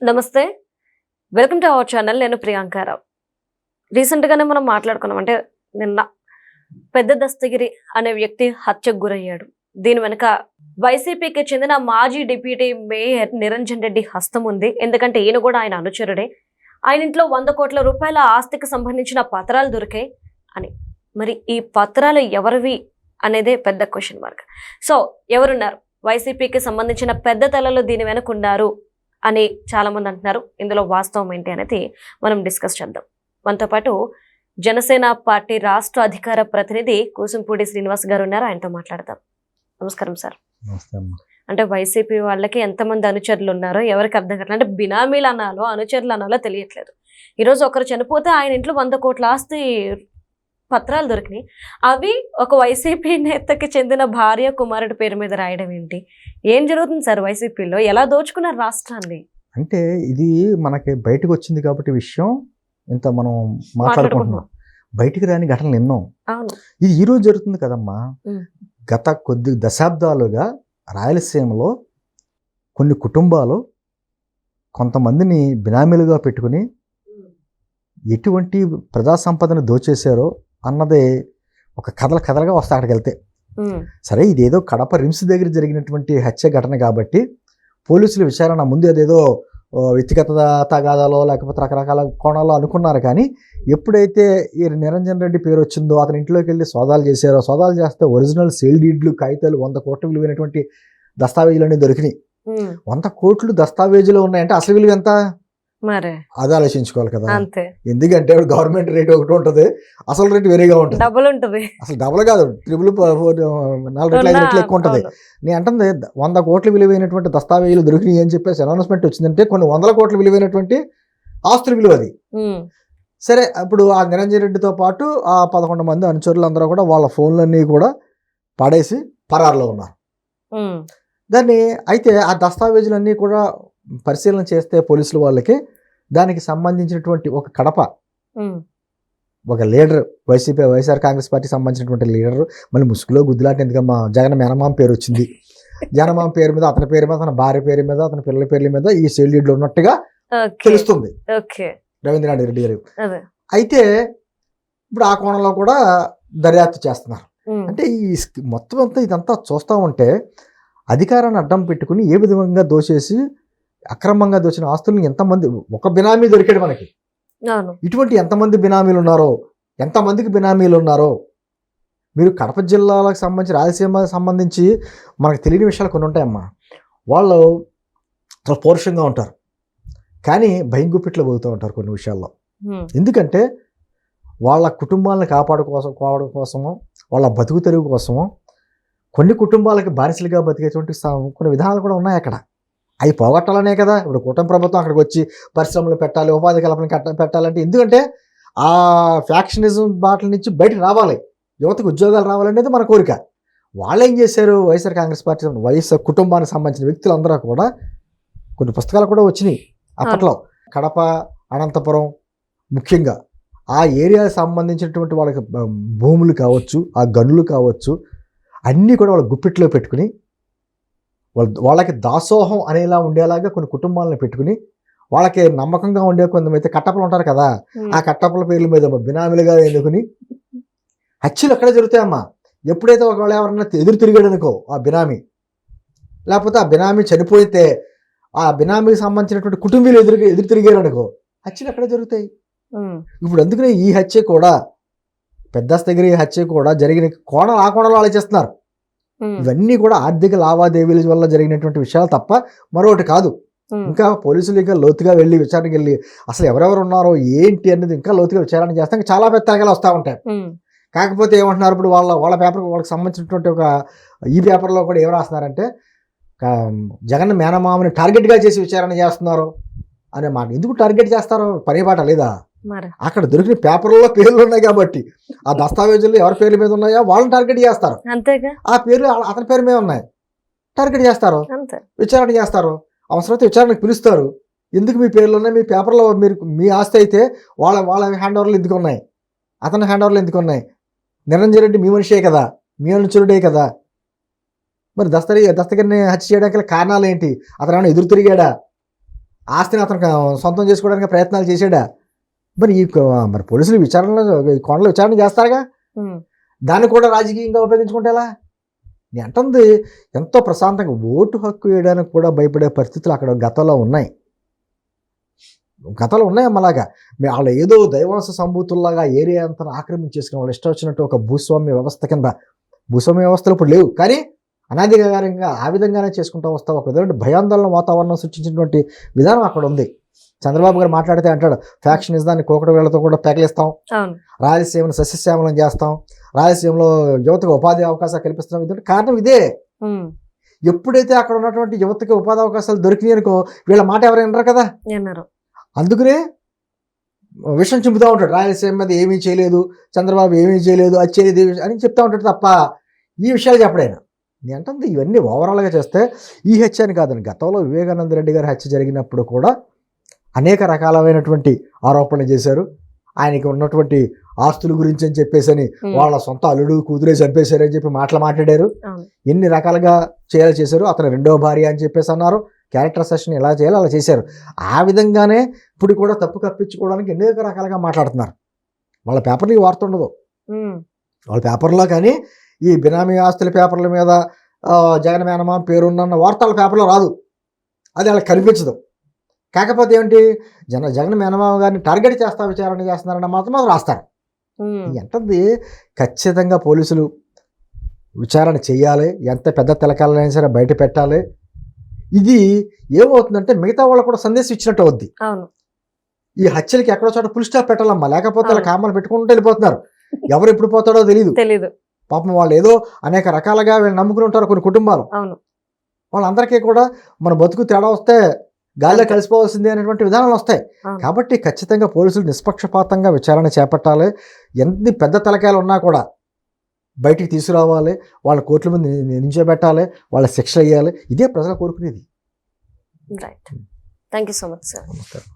నమస్తే. Welcome to our channel. నేను ప్రియాంకారావు. రీసెంట్‌గానే మనం మాట్లాడుకున్నాం. అంటే నిన్న పెద్ద దస్తగిరి అనే వ్యక్తి హత్యకు గురయ్యాడు. దీని వెనుక వైసీపీకి చెందిన మాజీ డిప్యూటీ మేయర్ నిరంజన్ రెడ్డి హస్తం ఉంది. ఎందుకంటే ఈయన కూడా ఆయన అనుచరుడే. ఆయన ఇంట్లో 100 కోట్ల రూపాయల ఆస్తికి సంబంధించిన పత్రాలు దొరికాయి అని. మరి ఈ పత్రాలు ఎవరివి అనేదే పెద్ద క్వశ్చన్ మార్క్. సో ఎవరున్నారు వైసీపీకి సంబంధించిన పెద్ద తలలు దీని వెనుక ఉన్నారు అని చాలా మంది అంటున్నారు. ఇందులో వాస్తవం ఏంటి అనేది మనం డిస్కస్ చేద్దాం. మనతో పాటు జనసేన పార్టీ రాష్ట్ర అధికార ప్రతినిధి కూసుంపూడి శ్రీనివాస్ గారు ఉన్నారు. ఆయనతో మాట్లాడదాం. నమస్కారం సార్. అంటే వైసీపీ వాళ్ళకి ఎంతమంది అనుచరులు ఉన్నారో ఎవరికి అర్థం కావట్లేదు. అంటే బినామీలు అనాలో అనుచరులు అనాలో తెలియట్లేదు. ఈరోజు ఒకరు చనిపోతే ఆయన ఇంట్లో 100 కోట్ల ఆస్తి పత్రాలు దొరికినాయి. అవి ఒక వైసీపీ నేతకి చెందిన భార్య కుమారుడి పేరు మీద రాయడం ఏంటి? ఏం జరుగుతుంది సార్ వైసీపీలో? ఎలా దోచుకున్నారు రాష్ట్రాన్ని? అంటే ఇది మనకి బయటకు వచ్చింది కాబట్టి విషయం ఇంత మనం మాట్లాడుకుంటున్నాం. బయటికి రాని ఘటనలు ఎన్నో. ఇది ఈ రోజు జరుగుతుంది కదమ్మా. గత కొద్ది దశాబ్దాలుగా రాయలసీమలో కొన్ని కుటుంబాలు కొంతమందిని బినామీలుగా పెట్టుకుని ఎటువంటి ప్రజా సంపదను దోచేశారో అన్నదే ఒక కథలుగా వస్తా అక్కడికి వెళ్తే. సరే, ఇదేదో కడప రిమ్స్ దగ్గర జరిగినటువంటి హత్య ఘటన కాబట్టి పోలీసుల విచారణ ముందు అదేదో వ్యక్తిగత తగాదాలో లేకపోతే రకరకాల కోణాల్లో అనుకున్నారు. కానీ ఎప్పుడైతే ఈ నిరంజన్ రెడ్డి పేరు వచ్చిందో అతని ఇంట్లోకి వెళ్ళి సోదాలు చేశారో, సోదాలు చేస్తే ఒరిజినల్ సేల్ డీడ్లు, కాగితాలు 100 కోట్ల విలువైనటువంటి దస్తావేజులన్నీ దొరికినాయి. 100 కోట్లు దస్తావేజులు ఉన్నాయంటే అసలు విలువ ఎంత? అది ఆలోచించుకోవాలి కదా. ఎందుకంటే గవర్నమెంట్ రేట్ ఒకటి ఉంటుంది, అసలు రేట్ వేరేగా ఉంటుంది. డబుల్ ఉంటుంది. అసలు డబుల్ కాదు, 4 రెట్లు 5 రెట్లు ఎక్కువ ఉంటుంది. నేను అంటుంది 100 కోట్ల విలువైనటువంటి దస్తావేజులు దొరికినాయి అని చెప్పేసి అనౌన్స్మెంట్ వచ్చిందంటే కొన్ని 100 కోట్ల విలువైనటువంటి ఆస్తుల విలువ అది. సరే, అప్పుడు ఆ నిరంజన్ రెడ్డితో పాటు ఆ 11 మంది అనుచరులు అందరూ కూడా వాళ్ళ ఫోన్లన్నీ కూడా పడేసి పరారులో ఉన్నారు. దాన్ని అయితే ఆ దస్తావేజులన్నీ కూడా పరిశీలన చేస్తే పోలీసులు వాళ్ళకి దానికి సంబంధించినటువంటి ఒక కడప ఒక లీడర్, వైఎస్ఆర్ కాంగ్రెస్ పార్టీకి సంబంధించినటువంటి లీడర్, మళ్ళీ ముసుగులో గుద్దులాట ఎందుకమ్మా, జగన్ మేనమామ పేరు వచ్చింది. జగన్మామ పేరు మీద, అతని పేరు మీద, అతని భార్య పేరు మీద, అతని పిల్లల పేర్ల మీద ఈ సేల్ డీడ్లు ఉన్నట్టుగా తెలుస్తుంది రవీంద్రనాథ్ రెడ్డి గారు. అయితే ఇప్పుడు ఆ కోణంలో కూడా దర్యాప్తు చేస్తున్నారు. అంటే ఈ మొత్తం అంతా ఇదంతా చూస్తూ ఉంటే అధికారాన్ని అడ్డం పెట్టుకుని ఏ విధంగా దోచేసి అక్రమంగా దోచిన ఆస్తుల్ని ఎంతమంది, ఒక బినామీ దొరికాడు మనకి. ఇటువంటి ఎంతమంది బినామీలు ఉన్నారో, ఎంతమందికి బినామీలు ఉన్నారో మీరు కడప జిల్లాలకు సంబంధించి, రాయలసీమకు సంబంధించి మనకు తెలియని విషయాలు కొన్ని ఉంటాయమ్మా. వాళ్ళు చాలా పౌరుషంగా ఉంటారు, కానీ భయం గుప్పిట్లో పోతూ ఉంటారు కొన్ని విషయాల్లో. ఎందుకంటే వాళ్ళ కుటుంబాలను కాపాడుకోవడం కోసమో, వాళ్ళ బతుకు తెరుగు కోసమో కొన్ని కుటుంబాలకి బానిసలుగా బతికేటువంటి కొన్ని విధానాలు కూడా ఉన్నాయి అక్కడ. అవి పోగొట్టాలనే కదా ఇప్పుడు కూటమి ప్రభుత్వం అక్కడికి వచ్చి పరిశ్రమలు పెట్టాలి, ఉపాధి కల్పన పెట్టాలంటే. ఎందుకంటే ఆ ఫ్యాక్షనిజం బాటల నుంచి బయటకు రావాలి, యువతకు ఉద్యోగాలు రావాలనేది మన కోరిక. వాళ్ళు ఏం చేశారు, వైఎస్ఆర్ కాంగ్రెస్ పార్టీ వైఎస్ఆర్ కుటుంబానికి సంబంధించిన వ్యక్తులందరూ కూడా కొన్ని పుస్తకాలు కూడా వచ్చినాయి అప్పట్లో. కడప, అనంతపురం ముఖ్యంగా ఆ ఏరియాకి సంబంధించినటువంటి వాళ్ళకి భూములు కావచ్చు, ఆ గనులు కావచ్చు, అన్నీ కూడా వాళ్ళ గుప్పిట్లో పెట్టుకుని వాళ్ళకి దాసోహం అనేలా ఉండేలాగా కొన్ని కుటుంబాలను పెట్టుకుని వాళ్ళకి నమ్మకంగా ఉండే కొంతమంది కట్టపలు ఉంటారు కదా, ఆ కట్టపల పేర్ల మీద బినామీలుగా ఎన్నుకుని హత్యలు ఎక్కడ జరుగుతాయమ్మా. ఎప్పుడైతే ఒకవేళ ఎవరన్నా ఎదురు తిరిగాడు అనుకో ఆ బినామీ, లేకపోతే ఆ బినామీ చనిపోతే ఆ బినామీకి సంబంధించినటువంటి కుటుంబీలు ఎదురు తిరిగారు అనుకో, హత్యలు ఎక్కడ జరుగుతాయి. ఇప్పుడు అందుకనే ఈ హత్య కూడా, పెద్ద దస్తగిరి హత్య కూడా జరిగిన కోణాలు ఆ కోణంలో ఆలోచిస్తున్నారు. ఇవన్నీ కూడా ఆర్థిక లావాదేవీల వల్ల జరిగినటువంటి విషయాలు తప్ప మరొకటి కాదు. ఇంకా పోలీసులు ఇంకా లోతుగా వెళ్ళి విచారణకి వెళ్ళి అసలు ఎవరెవరు ఉన్నారో ఏంటి అనేది ఇంకా లోతుగా విచారణ చేస్తే ఇంకా చాలా పెద్ద తరగలు వస్తూ ఉంటాయి. కాకపోతే ఏమంటున్నారు, ఇప్పుడు వాళ్ళ పేపర్, వాళ్ళకి సంబంధించినటువంటి ఒక ఈ పేపర్లో కూడా ఏం రాస్తున్నారంటే జగన్ మేనమామని టార్గెట్గా చేసి విచారణ చేస్తున్నారు అనే మాట. ఎందుకు టార్గెట్ చేస్తారో పని పాట లేదా? అక్కడ దొరికిన పేపర్లలో పేర్లు ఉన్నాయి కాబట్టి ఆ దస్తావేజులు ఎవరి పేర్ల మీద ఉన్నాయో వాళ్ళని టార్గెట్ చేస్తారు. ఆ పేర్లు అతని పేరు మీద ఉన్నాయి, టార్గెట్ చేస్తారు, విచారణ చేస్తారు. అవసరమైతే విచారణకు పిలుస్తారు. ఎందుకు మీ పేర్లు ఉన్నాయి, మీ పేపర్లో మీరు మీ ఆస్తి అయితే వాళ్ళ హ్యాండ్ ఓవర్లు ఎందుకు ఉన్నాయి, అతని హ్యాండ్ ఓవర్లు ఎందుకు ఉన్నాయి? నిరంజన్ రెడ్డి మీ మనిషే కదా, మీ అనుచరుడే కదా. మరి దస్తగిరిని హత్య చేయడానికి కారణాలు ఏంటి? అతను ఏమైనా ఎదురు తిరిగాడా? ఆస్తిని అతను సొంతం చేసుకోవడానికి ప్రయత్నాలు చేశాడా? మరి మరి పోలీసులు విచారణలో ఈ కోణంలో విచారణ చేస్తారుగా, దాన్ని కూడా రాజకీయంగా ఉపయోగించుకుంటే ఎలా? నేను అంటుంది ఎంతో ప్రశాంతంగా ఓటు హక్కు వేయడానికి కూడా భయపడే పరిస్థితులు అక్కడ గతంలో ఉన్నాయి అమ్మలాగా. వాళ్ళు ఏదో దైవాంశ సంభూతుల్లాగా ఏరియా అంతా ఆక్రమించేసుకుని వాళ్ళు ఇష్టం వచ్చినట్టు ఒక భూస్వామ్య వ్యవస్థ కింద, భూస్వామ్య వ్యవస్థలు ఇప్పుడు లేవు కానీ అనాధికారంగా ఆ విధంగానే చేసుకుంటూ వస్తాం. ఒక విధంగా భయాందోళన వాతావరణం సృష్టించినటువంటి విధానం అక్కడ ఉంది. చంద్రబాబు గారు మాట్లాడితే అంటాడు, ఫ్యాక్షనిజాన్ని కోకటి వేళ్లతో కూడా పెకలిస్తాం, రాయలసీమను సస్యశ్యామలం చేస్తాం, రాయలసీమలో యువతకు ఉపాధి అవకాశాలు కల్పిస్తున్నాం. ఇదంటే కారణం ఇదే. ఎప్పుడైతే అక్కడ ఉన్నటువంటి యువతకి ఉపాధి అవకాశాలు దొరికినాయి అనుకో, వీళ్ళ మాట ఎవరు వినరు కదా. అందుకనే విషయం చెబుతూ ఉంటాడు, రాయలసీమ మీద ఏమీ చేయలేదు, చంద్రబాబు ఏమీ చేయలేదు, అది చేయలేదు అని చెప్తా ఉంటాడు తప్ప ఈ విషయాలు చెప్పడైనా. నేను అంటుంది ఇవన్నీ ఓవరాల్గా చేస్తే ఈ హత్య అని కాదని, గతంలో వివేకానంద రెడ్డి గారి హత్య జరిగినప్పుడు కూడా అనేక రకాలైనటువంటి ఆరోపణలు చేశారు. ఆయనకి ఉన్నటువంటి ఆస్తుల గురించి అని చెప్పేసి వాళ్ళ సొంత అల్లుడు కూతురే చంపేశారు అని చెప్పి మాట్లాడారు. ఎన్ని రకాలుగా చేశారు. అతను రెండో భార్య అని చెప్పేసి అన్నారు. క్యారెక్టర్ సెషన్ ఎలా చేయాలో అలా చేశారు. ఆ విధంగానే ఇప్పుడు కూడా తప్పు కప్పించుకోవడానికి అనేక రకాలుగా మాట్లాడుతున్నారు. వాళ్ళ పేపర్లో ఈ వార్త ఉండదు. వాళ్ళ పేపర్లో కానీ ఈ బినామీ ఆస్తుల పేపర్ల మీద జగన్ మేనమా పేరున్న వార్త వాళ్ళ పేపర్లో రాదు. అది వాళ్ళకి కనిపించదు. కాకపోతే ఏంటి, జగన్ మేనమామ గారిని టార్గెట్ చేస్తా విచారణ చేస్తున్నారన్న మాత్రం అది రాస్తారు. ఎంతది ఖచ్చితంగా పోలీసులు విచారణ చేయాలి. ఎంత పెద్ద తెలకాలైనా సరే బయట పెట్టాలి. ఇది ఏమవుతుందంటే మిగతా వాళ్ళకు కూడా సందేశం ఇచ్చినట్టు అవుద్ది. ఈ హత్యలకి ఎక్కడో చోట ఫుల్ స్టాప్ పెట్టాలమ్మా, లేకపోతే వాళ్ళ కామాలు పెట్టుకుంటూ వెళ్ళిపోతున్నారు. ఎవరు ఎప్పుడు పోతాడో తెలియదు. పాపం వాళ్ళు ఏదో అనేక రకాలుగా వీళ్ళు నమ్ముకుని ఉంటారు కొన్ని కుటుంబాలు. వాళ్ళందరికీ కూడా మన బతుకు తేడా వస్తే గాలిలో కలిసిపోవాల్సిందే అనేటువంటి విధానాలు వస్తాయి. కాబట్టి ఖచ్చితంగా పోలీసులు నిష్పక్షపాతంగా విచారణ చేపట్టాలి. ఎన్ని పెద్ద తలకాయలు ఉన్నా కూడా బయటికి తీసుకురావాలి, వాళ్ళ కోర్టుల మీద నించోబెట్టాలి, వాళ్ళ శిక్ష వేయాలి. ఇదే ప్రజలు కోరుకునేది. Right. Thank you so much sir. నమస్కారం.